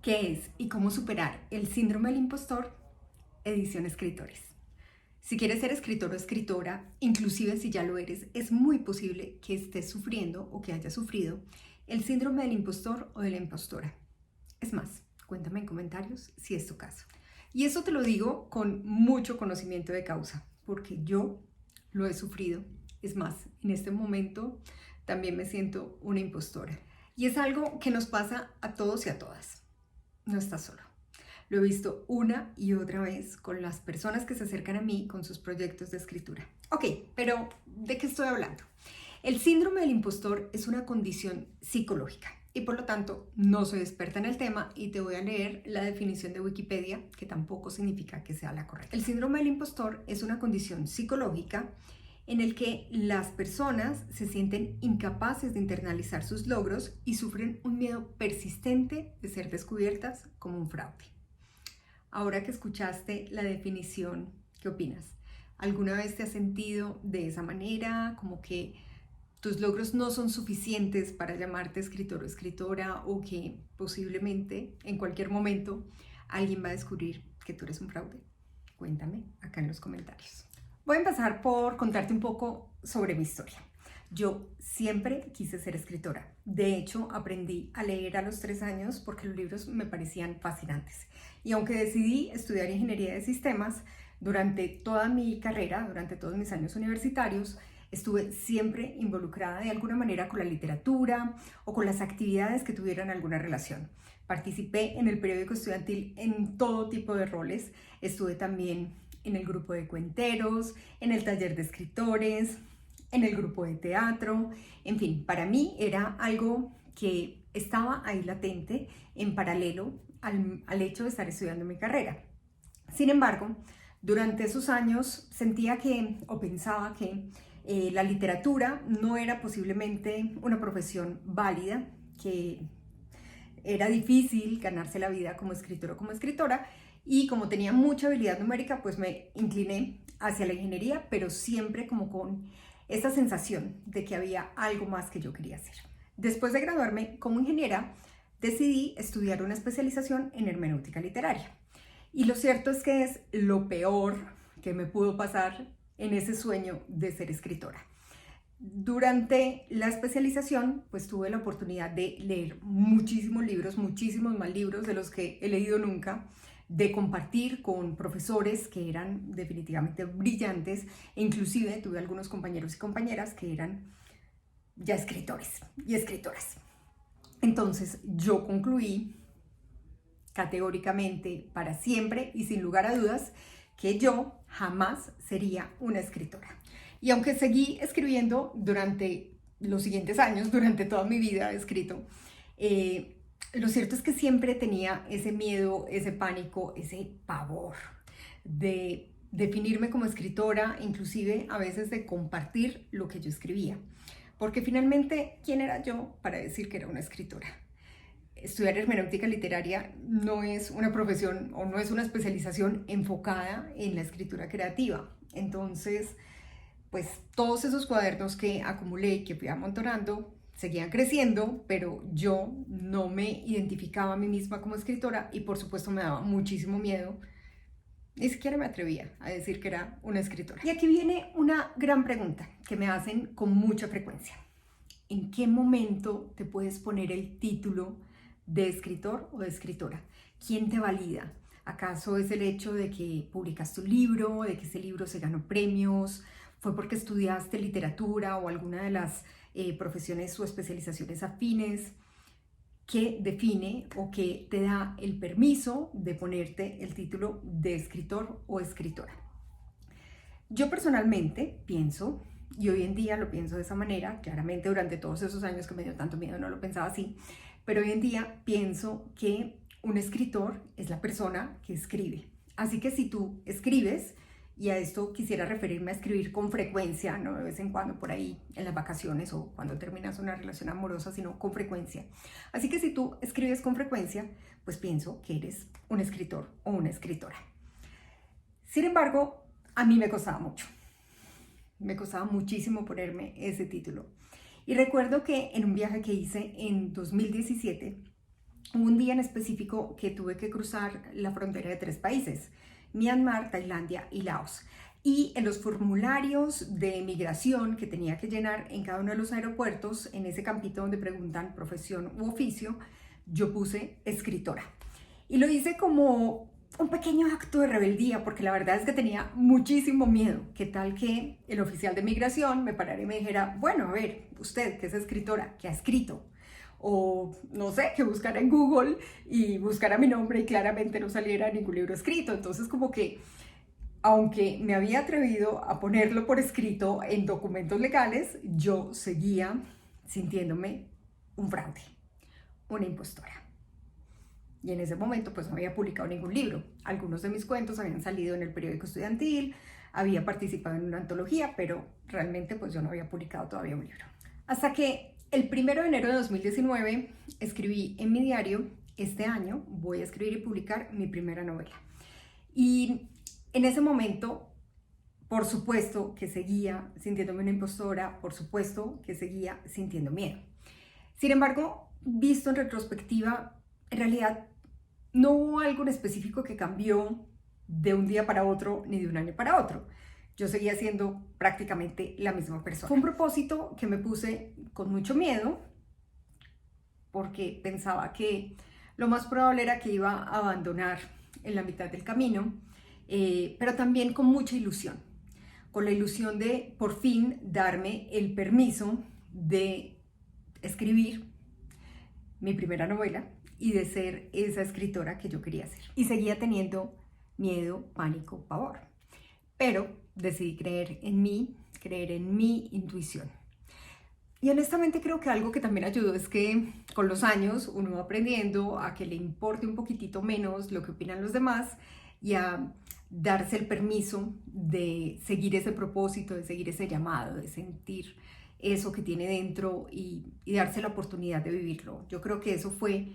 ¿Qué es y cómo superar el síndrome del impostor? Edición Escritores. Si quieres ser escritor o escritora, inclusive si ya lo eres, es muy posible que estés sufriendo o que hayas sufrido el síndrome del impostor o de la impostora. Es más, cuéntame en comentarios si es tu caso. Y eso te lo digo con mucho conocimiento de causa, porque yo lo he sufrido. Es más, en este momento también me siento una impostora. Y es algo que nos pasa a todos y a todas. No estás solo. Lo he visto una y otra vez con las personas que se acercan a mí con sus proyectos de escritura. Ok, pero ¿de qué estoy hablando? El síndrome del impostor es una condición psicológica y por lo tanto no soy experta en el tema y te voy a leer la definición de Wikipedia, que tampoco significa que sea la correcta. El síndrome del impostor es una condición psicológica en el que las personas se sienten incapaces de internalizar sus logros y sufren un miedo persistente de ser descubiertas como un fraude. Ahora que escuchaste la definición, ¿qué opinas? ¿Alguna vez te has sentido de esa manera, como que tus logros no son suficientes para llamarte escritor o escritora, o que posiblemente en cualquier momento alguien va a descubrir que tú eres un fraude? Cuéntame acá en los comentarios. Voy a empezar por contarte un poco sobre mi historia. Yo siempre quise ser escritora. De hecho, aprendí a leer a los 3 años porque los libros me parecían fascinantes. Y aunque decidí estudiar ingeniería de sistemas, durante toda mi carrera, durante todos mis años universitarios, estuve siempre involucrada de alguna manera con la literatura o con las actividades que tuvieran alguna relación. Participé en el periódico estudiantil en todo tipo de roles. Estuve también en el grupo de cuenteros, en el taller de escritores, en el grupo de teatro. En fin, para mí era algo que estaba ahí latente en paralelo al hecho de estar estudiando mi carrera. Sin embargo, durante esos años sentía que, o pensaba que la literatura no era posiblemente una profesión válida, que era difícil ganarse la vida como escritor o como escritora, y como tenía mucha habilidad numérica, pues me incliné hacia la ingeniería, pero siempre como con esa sensación de que había algo más que yo quería hacer. Después de graduarme como ingeniera, decidí estudiar una especialización en hermenéutica literaria. Y lo cierto es que es lo peor que me pudo pasar en ese sueño de ser escritora. Durante la especialización, pues tuve la oportunidad de leer muchísimos libros, muchísimos más libros de los que he leído nunca, de compartir con profesores que eran definitivamente brillantes, e inclusive tuve algunos compañeros y compañeras que eran ya escritores y escritoras. Entonces yo concluí categóricamente, para siempre y sin lugar a dudas, que yo jamás sería una escritora. Y aunque seguí escribiendo durante los siguientes años, durante toda mi vida he escrito, lo cierto es que siempre tenía ese miedo, ese pánico, ese pavor de definirme como escritora, inclusive a veces de compartir lo que yo escribía. Porque finalmente, ¿quién era yo para decir que era una escritora? Estudiar hermenéutica literaria no es una profesión o no es una especialización enfocada en la escritura creativa. Entonces, pues todos esos cuadernos que acumulé y que fui amontonando seguían creciendo, pero yo no me identificaba a mí misma como escritora y por supuesto me daba muchísimo miedo. Ni siquiera me atrevía a decir que era una escritora. Y aquí viene una gran pregunta que me hacen con mucha frecuencia. ¿En qué momento te puedes poner el título de escritor o de escritora? ¿Quién te valida? ¿Acaso es el hecho de que publicaste un libro, de que ese libro se ganó premios? ¿Fue porque estudiaste literatura o alguna de las profesiones o especializaciones afines? ¿Qué define o qué te da el permiso de ponerte el título de escritor o escritora? Yo personalmente pienso, y hoy en día lo pienso de esa manera, claramente durante todos esos años que me dio tanto miedo no lo pensaba así, pero hoy en día pienso que un escritor es la persona que escribe. Así que si tú escribes, y a esto quisiera referirme a escribir con frecuencia, no de vez en cuando por ahí en las vacaciones o cuando terminas una relación amorosa, sino con frecuencia. Así que si tú escribes con frecuencia, pues pienso que eres un escritor o una escritora. Sin embargo, a mí me costaba mucho. Me costaba muchísimo ponerme ese título. Y recuerdo que en un viaje que hice en 2017, hubo un día en específico que tuve que cruzar la frontera de 3 países, Myanmar, Tailandia y Laos. Y en los formularios de migración que tenía que llenar en cada uno de los aeropuertos, en ese campito donde preguntan profesión u oficio, yo puse escritora. Y lo hice como un pequeño acto de rebeldía, porque la verdad es que tenía muchísimo miedo. ¿Qué tal que el oficial de migración me parara y me dijera, bueno, a ver, usted que es escritora, ¿qué ha escrito? O no sé, que buscara en Google y buscara mi nombre y claramente no saliera ningún libro escrito. Entonces como que, aunque me había atrevido a ponerlo por escrito en documentos legales, yo seguía sintiéndome un fraude, una impostora. Y en ese momento pues no había publicado ningún libro. Algunos de mis cuentos habían salido en el periódico estudiantil, había participado en una antología, pero realmente pues yo no había publicado todavía un libro. Hasta que el 1 de enero de 2019 escribí en mi diario, este año voy a escribir y publicar mi primera novela. Y en ese momento, por supuesto que seguía sintiéndome una impostora, por supuesto que seguía sintiendo miedo. Sin embargo, visto en retrospectiva, en realidad no hubo algo en específico que cambió de un día para otro ni de un año para otro. Yo seguía siendo prácticamente la misma persona. Fue un propósito que me puse con mucho miedo porque pensaba que lo más probable era que iba a abandonar en la mitad del camino, pero también con mucha ilusión, con la ilusión de por fin darme el permiso de escribir mi primera novela y de ser esa escritora que yo quería ser. Y seguía teniendo miedo, pánico, pavor. Pero decidí creer en mí, creer en mi intuición. Y honestamente creo que algo que también ayudó es que con los años uno va aprendiendo a que le importe un poquitito menos lo que opinan los demás y a darse el permiso de seguir ese propósito, de seguir ese llamado, de sentir eso que tiene dentro y darse la oportunidad de vivirlo. Yo creo que eso fue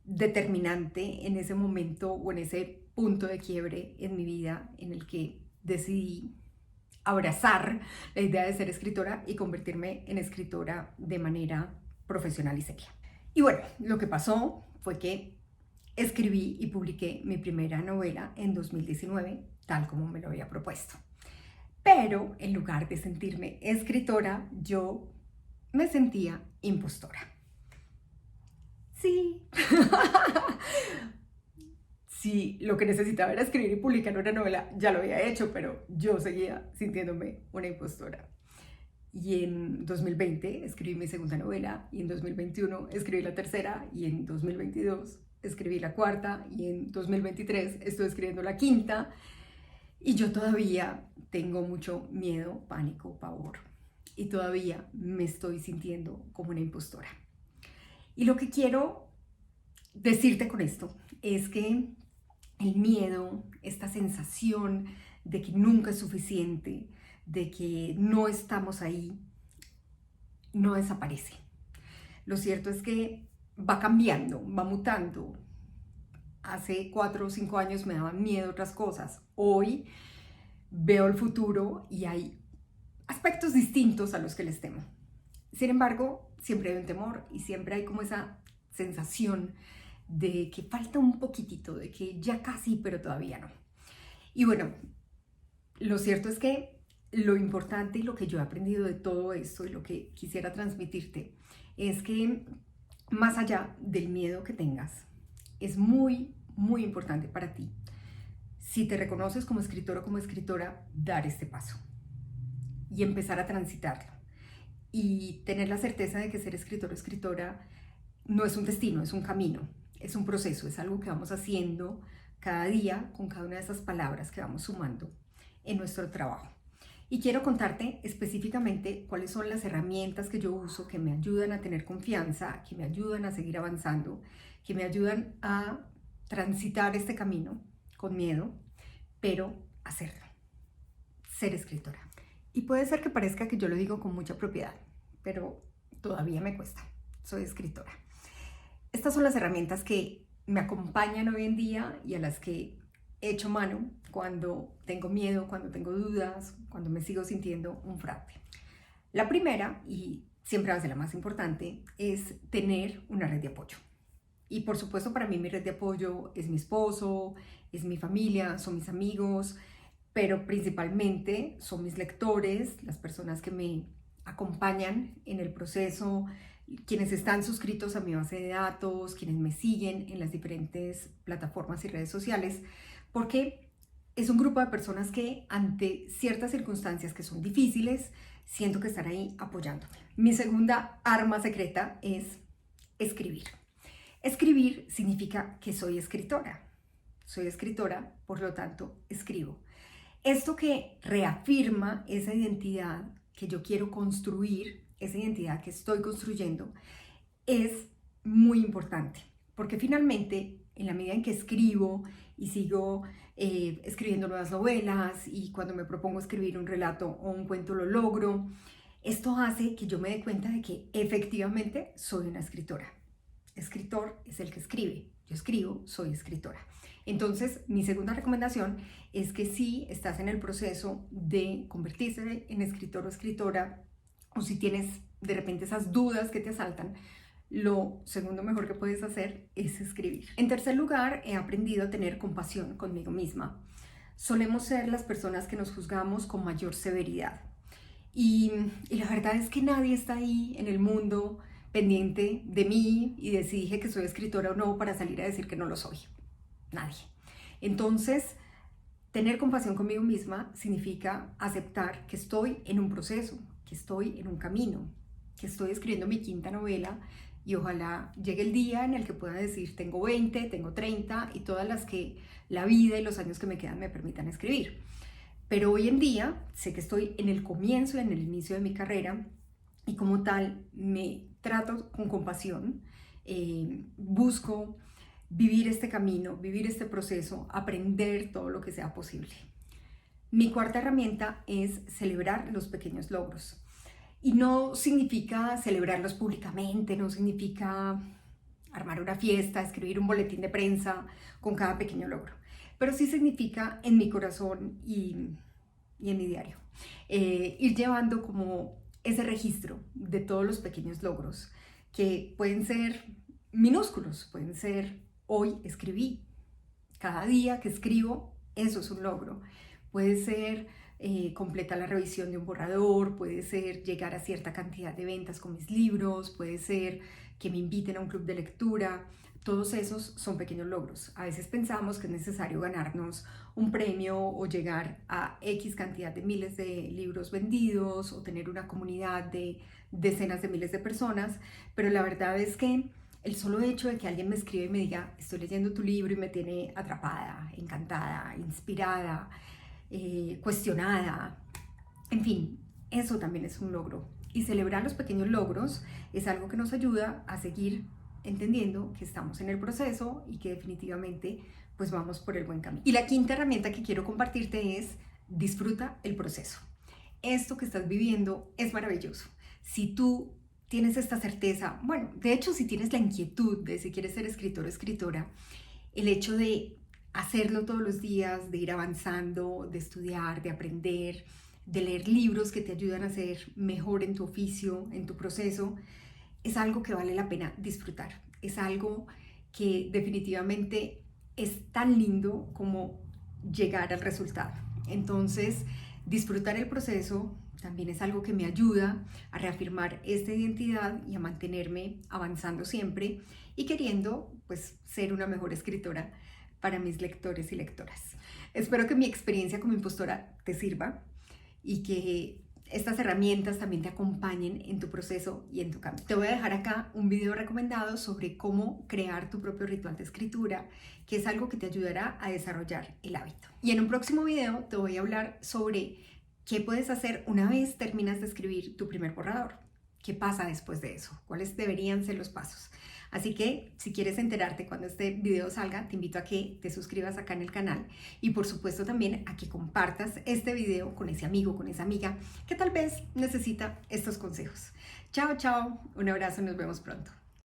determinante en ese momento o en ese punto de quiebre en mi vida en el que decidí abrazar la idea de ser escritora y convertirme en escritora de manera profesional y seria. Y bueno, lo que pasó fue que escribí y publiqué mi primera novela en 2019, tal como me lo había propuesto. Pero en lugar de sentirme escritora, yo me sentía impostora. Sí. Sí, lo que necesitaba era escribir y publicar una novela, ya lo había hecho, pero yo seguía sintiéndome una impostora. Y en 2020 escribí mi segunda novela, y en 2021 escribí la tercera, y en 2022 escribí la cuarta, y en 2023 estoy escribiendo la quinta, y yo todavía tengo mucho miedo, pánico, pavor, y todavía me estoy sintiendo como una impostora. Y lo que quiero decirte con esto es que el miedo, esta sensación de que nunca es suficiente, de que no estamos ahí, no desaparece. Lo cierto es que va cambiando, va mutando. Hace 4 o 5 años me daban miedo otras cosas. Hoy veo el futuro y hay aspectos distintos a los que les temo. Sin embargo, siempre hay un temor y siempre hay como esa sensación de que falta un poquitito, de que ya casi, pero todavía no. Y bueno, lo cierto es que lo importante y lo que yo he aprendido de todo esto y lo que quisiera transmitirte es que más allá del miedo que tengas, es muy, muy importante para ti, si te reconoces como escritor o como escritora, dar este paso y empezar a transitarlo y tener la certeza de que ser escritor o escritora no es un destino, es un camino, es un proceso, es algo que vamos haciendo cada día con cada una de esas palabras que vamos sumando en nuestro trabajo. Y quiero contarte específicamente cuáles son las herramientas que yo uso que me ayudan a tener confianza, que me ayudan a seguir avanzando, que me ayudan a transitar este camino con miedo, pero hacerlo, ser escritora. Y puede ser que parezca que yo lo digo con mucha propiedad, pero todavía me cuesta, soy escritora. Estas son las herramientas que me acompañan hoy en día y a las que echo mano cuando tengo miedo, cuando tengo dudas, cuando me sigo sintiendo un fraude. La primera, y siempre va a ser la más importante, es tener una red de apoyo. Y por supuesto para mí mi red de apoyo es mi esposo, es mi familia, son mis amigos, pero principalmente son mis lectores, las personas que me acompañan en el proceso, quienes están suscritos a mi base de datos, quienes me siguen en las diferentes plataformas y redes sociales, porque es un grupo de personas que ante ciertas circunstancias que son difíciles, siento que están ahí apoyándome. Mi segunda arma secreta es escribir. Escribir significa que soy escritora. Soy escritora, por lo tanto, escribo. Esto que reafirma esa identidad que yo quiero construir, esa identidad que estoy construyendo, es muy importante, porque finalmente, en la medida en que escribo y sigo escribiendo nuevas novelas y cuando me propongo escribir un relato o un cuento lo logro, esto hace que yo me dé cuenta de que efectivamente soy una escritora. Escritor es el que escribe. Yo escribo, soy escritora. Entonces, mi segunda recomendación es que si estás en el proceso de convertirse en escritor o escritora, o si tienes de repente esas dudas que te asaltan, lo segundo mejor que puedes hacer es escribir. En tercer lugar, he aprendido a tener compasión conmigo misma. Solemos ser las personas que nos juzgamos con mayor severidad. Y la verdad es que nadie está ahí en el mundo pendiente de mí y de si dije que soy escritora o no para salir a decir que no lo soy. Nadie. Entonces, tener compasión conmigo misma significa aceptar que estoy en un proceso, que estoy en un camino, que estoy escribiendo mi quinta novela y ojalá llegue el día en el que pueda decir tengo 20, tengo 30 y todas las que la vida y los años que me quedan me permitan escribir. Pero hoy en día sé que estoy en el comienzo, en el inicio de mi carrera y como tal me trato con compasión, busco vivir este camino, vivir este proceso, aprender todo lo que sea posible. Mi cuarta herramienta es celebrar los pequeños logros. Y no significa celebrarlos públicamente, no significa armar una fiesta, escribir un boletín de prensa con cada pequeño logro, pero sí significa en mi corazón y en mi diario ir llevando como ese registro de todos los pequeños logros que pueden ser minúsculos, pueden ser hoy escribí, cada día que escribo, eso es un logro. Puede ser completar la revisión de un borrador, puede ser llegar a cierta cantidad de ventas con mis libros, puede ser que me inviten a un club de lectura. Todos esos son pequeños logros. A veces pensamos que es necesario ganarnos un premio o llegar a X cantidad de miles de libros vendidos o tener una comunidad de decenas de miles de personas, pero la verdad es que el solo hecho de que alguien me escriba y me diga estoy leyendo tu libro y me tiene atrapada, encantada, inspirada, cuestionada, en fin, eso también es un logro. Y celebrar los pequeños logros es algo que nos ayuda a seguir entendiendo que estamos en el proceso y que definitivamente pues vamos por el buen camino. Y la quinta herramienta que quiero compartirte es disfruta el proceso. Esto que estás viviendo es maravilloso. Si tú tienes esta certeza, bueno, de hecho si tienes la inquietud de si quieres ser escritor o escritora, el hecho de hacerlo todos los días, de ir avanzando, de estudiar, de aprender, de leer libros que te ayudan a ser mejor en tu oficio, en tu proceso, es algo que vale la pena disfrutar. Es algo que definitivamente es tan lindo como llegar al resultado. Entonces, disfrutar el proceso también es algo que me ayuda a reafirmar esta identidad y a mantenerme avanzando siempre y queriendo pues ser una mejor escritora para mis lectores y lectoras. Espero que mi experiencia como impostora te sirva y que estas herramientas también te acompañen en tu proceso y en tu camino. Te voy a dejar acá un video recomendado sobre cómo crear tu propio ritual de escritura, que es algo que te ayudará a desarrollar el hábito. Y en un próximo video te voy a hablar sobre qué puedes hacer una vez terminas de escribir tu primer borrador. ¿Qué pasa después de eso? ¿Cuáles deberían ser los pasos? Así que si quieres enterarte cuando este video salga, te invito a que te suscribas acá en el canal y por supuesto también a que compartas este video con ese amigo, con esa amiga que tal vez necesita estos consejos. Chao, chao, un abrazo, nos vemos pronto.